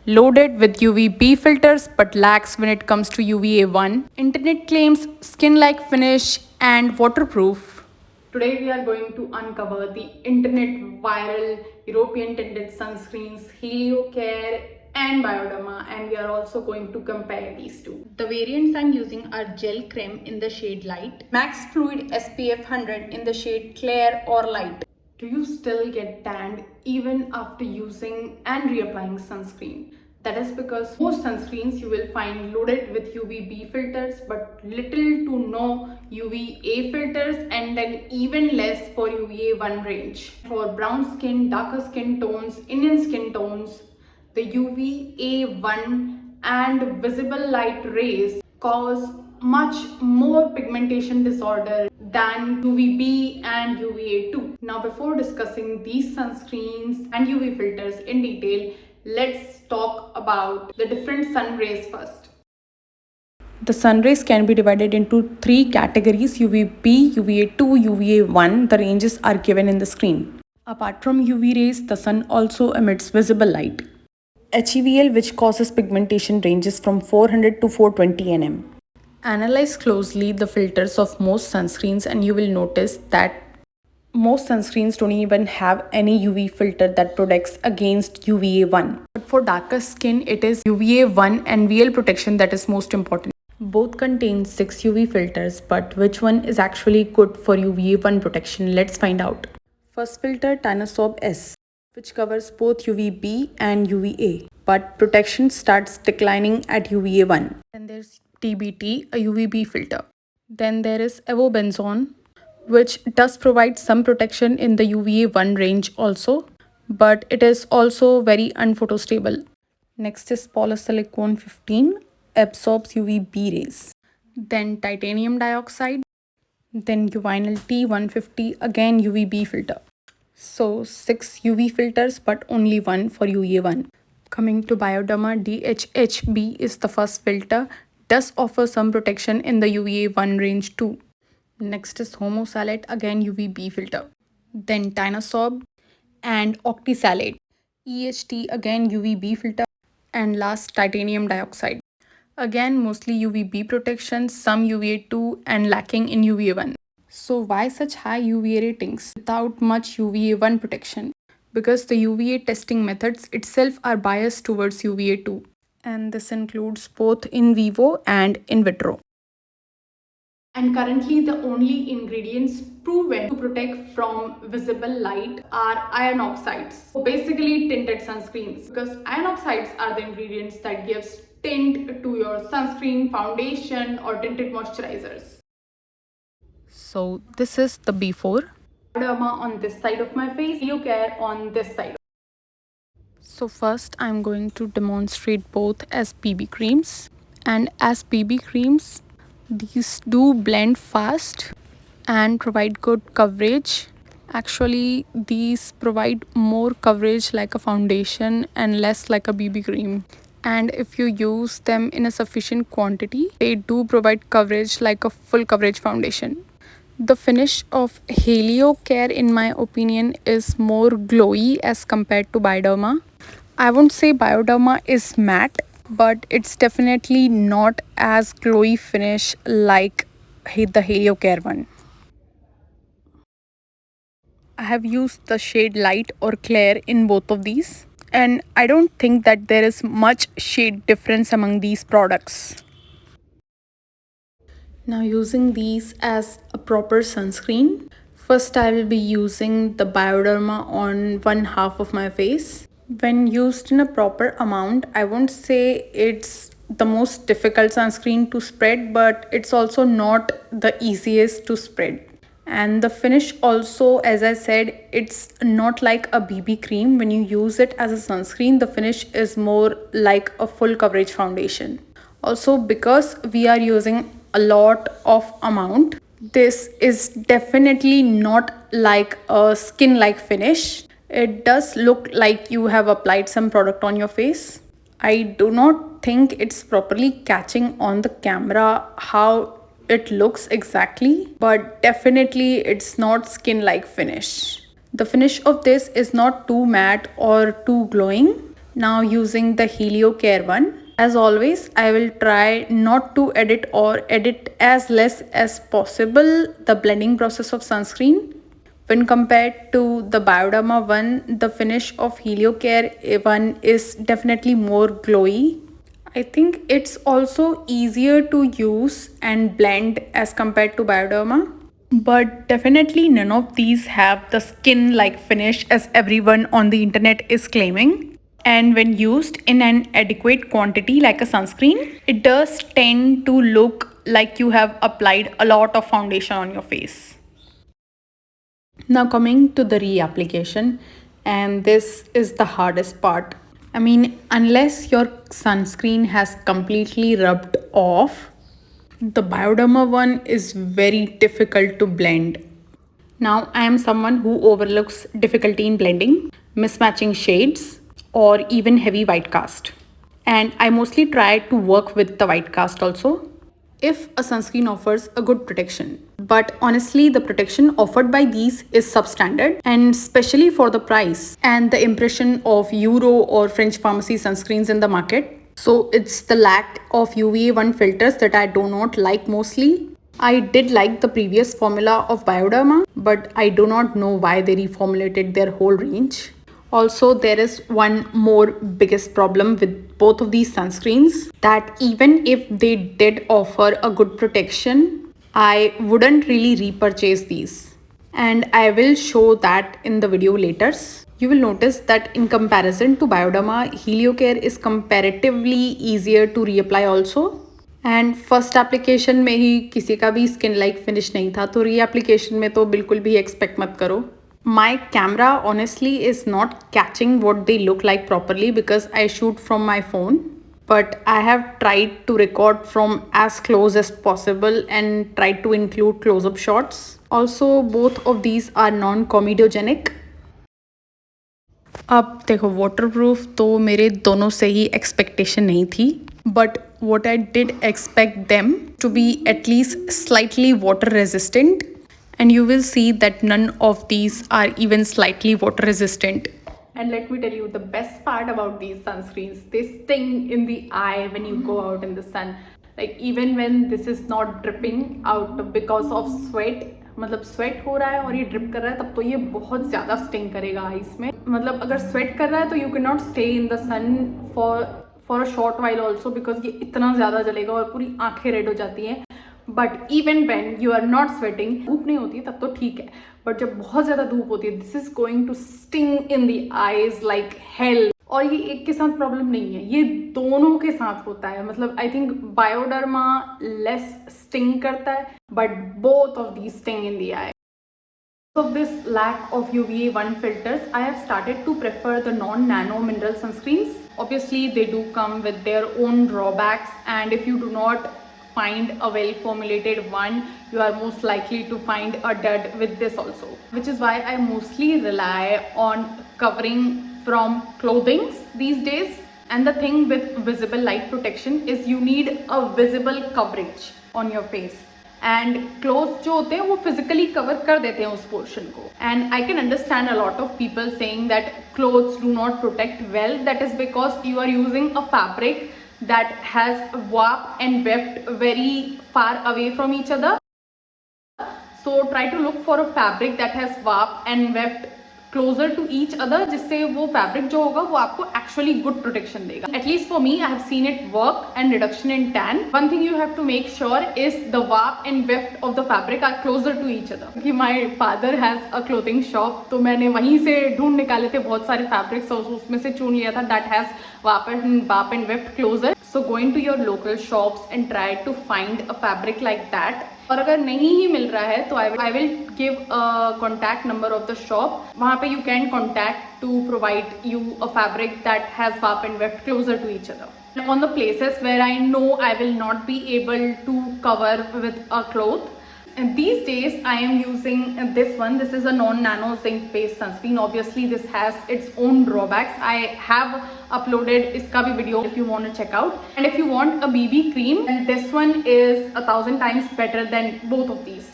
loaded with UVB filters but lacks when it comes to UVA1. Internet claims skin-like finish and waterproof. Today we are going to uncover the internet viral European tinted sunscreens Heliocare and Bioderma, and we are also going to compare these two. The variants I'm using are gel creme in the shade light, max fluid SPF 100 in the shade clear or light. Do you still get tanned even after using and reapplying sunscreen? That is because most sunscreens you will find loaded with UVB filters but little to no UVA filters, and then even less for UVA1 range. For brown skin, darker skin tones, Indian skin tones, the UVA1 and visible light rays cause much more pigmentation disorder than UVB and UVA2. Now, before discussing these sunscreens and UV filters in detail, let's talk about the different sun rays first. The sun rays can be divided into three categories: UVB, UVA2, UVA1. The ranges are given in the screen. Apart from UV rays, the sun also emits visible light. HEVL, which causes pigmentation, ranges from 400 to 420 nm. Analyze closely the filters of most sunscreens and you will notice that most sunscreens don't even have any UV filter that protects against UVA1. But for darker skin, it is UVA1 and VL protection that is most important. Both contain 6 UV filters, but which one is actually good for UVA1 protection? Let's find out. First filter, Tinasob S, which covers both UVB and UVA, but protection starts declining at UVA1. Then there's TBT, a UVB filter. Then there is Evobenzone, which does provide some protection in the UVA1 range also, but it is also very unphotostable. Next is Polysilicon 15, absorbs UVB rays. Then titanium dioxide. Then Uvinyl T150, again UVB filter. So 6 UV filters but only one for UVA1. Coming to Bioderma, DHHB is the first filter, does offer some protection in the UVA1 range too. Next is Homosalate, again UVB filter. Then Tinasob and Octisalate, EHT, again UVB filter. And last, titanium dioxide. Again mostly UVB protection, some UVA2 and lacking in UVA1. So why such high UVA ratings without much UVA1 protection? Because the UVA testing methods itself are biased towards UVA2, and this includes both in vivo and in vitro. And currently the only ingredients proven to protect from visible light are iron oxides. So basically tinted sunscreens, because iron oxides are the ingredients that gives tint to your sunscreen, foundation or tinted moisturizers. So this is the before. Bioderma on this side of my face, Heliocare on this side. So first I'm going to demonstrate both as BB creams. And as BB creams, these do blend fast and provide good coverage. Actually, these provide more coverage like a foundation and less like a BB cream. And if you use them in a sufficient quantity, they do provide coverage like a full coverage foundation. The finish of Heliocare, in my opinion, is more glowy as compared to Bioderma. I won't say Bioderma is matte, but it's definitely not as glowy finish like the Heliocare one. I have used the shade light or clear in both of these, and I don't think that there is much shade difference among these products. Now using these as a proper sunscreen, first I will be using the Bioderma on one half of my face. When used in a proper amount, I won't say it's the most difficult sunscreen to spread, but it's also not the easiest to spread. And the finish also, as I said, it's not like a BB cream. When you use it as a sunscreen, the finish is more like a full coverage foundation. Also, because we are using a lot of amount, this is definitely not like a skin like finish. It does look like you have applied some product on your face. I do not think it's properly catching on the camera how it looks exactly, but definitely it's not skin like finish. The finish of this is not too matte or too glowing. Now using the Heliocare one. As always, I will try not to edit or edit as less as possible the blending process of sunscreen. When compared to the Bioderma one, the finish of Heliocare one is definitely more glowy. I think it's also easier to use and blend as compared to Bioderma. But definitely none of these have the skin like finish as everyone on the internet is claiming. And when used in an adequate quantity like a sunscreen, it does tend to look like you have applied a lot of foundation on your face. Now coming to the reapplication, and this is the hardest part. I mean, unless your sunscreen has completely rubbed off, the Bioderma one is very difficult to blend. Now, I am someone who overlooks difficulty in blending, mismatching shades, or even heavy white cast. And I mostly try to work with the white cast also if a sunscreen offers a good protection. But honestly, the protection offered by these is substandard, and especially for the price and the impression of Euro or French pharmacy sunscreens in the market. So it's the lack of UVA1 filters that I do not like mostly. I did like the previous formula of Bioderma, but I do not know why they reformulated their whole range. Also, there is one more biggest problem with both of these sunscreens, that even if they did offer a good protection, I wouldn't really repurchase these. And I will show that in the video later. You will notice that in comparison to Bioderma, Heliocare is comparatively easier to reapply also. And first application में ही किसी का भी skin like finish नहीं था, तो reapplication में तो बिल्कुल भी एक्सपेक्ट मत करो. My camera honestly is not catching what they look like properly because I shoot from my phone. But I have tried to record from as close as possible and tried to include close-up shots. Also, both of these are non-comedogenic. अब देखो, waterproof तो मेरे दोनों से ही expectation नहीं थी. But what I did expect them to be at least slightly water resistant. And you will see that none of these are even slightly water resistant. And let me tell you the best part about these sunscreens, they sting in the eye when you go out in the sun. Like even when this is not dripping out because of sweat, मतलब sweat हो रहा है और ये drip कर रहा है, तब तो ये बहुत ज़्यादा स्टिंग करेगा आइस में. मतलब अगर स्वेट कर रहा है तो you can not stay in the sun for a short while also, because ये इतना ज़्यादा जलेगा और पूरी आंखें रेड हो जाती हैं. But even when you are not sweating, धूप नहीं होती तब तो ठीक है, बट जब बहुत ज़्यादा धूप होती है, this is going to sting in the eyes like hell. और ये एक के साथ प्रॉब्लम नहीं है, ये दोनों के साथ होता है. मतलब I think Bioderma less sting करता है, but both of the sting in the I. Of this lack of UVA1 filters, I have started to prefer the non-nano mineral sunscreens. Obviously, they do come with their own drawbacks, and if you do not find a well formulated one, you are most likely to find a dud with this also, which is why I mostly rely on covering from clothings these days. And the thing with visible light protection is you need a visible coverage on your face. And clothes जो होते हैं वो physically cover कर देते हैं उस portion को. And I can understand a lot of people saying that clothes do not protect well. That is because you are using a fabric that has warp and weft very far away from each other. So try to look for a fabric that has warp and weft closer to each other, जिससे वो fabric जो होगा वो आपको actually good protection देगा. At least for me, I have seen it work and reduction in tan. One thing you have to make sure is the warp and weft of the fabric are closer to each other. कि my father has a clothing shop, तो मैंने वहीं से ढूंढ निकाले थे बहुत सारे फैब्रिक्स और उसमें से चुन लिया था that has warp and weft closer. So go into your local shops and try to find a fabric like that. और अगर नहीं ही मिल रहा है तो I will give a contact number of the shop. वहाँ पे you can contact to provide you a fabric that has warp and weft closer to each other. On the places where I know I will not be able to cover with a cloth, and these days I am using this one. This is a non-nano zinc based sunscreen. Obviously this has its own drawbacks. I have uploaded iska bhi video if you want to check out. And if you want a BB cream, then this one is 1,000 times better than both of these.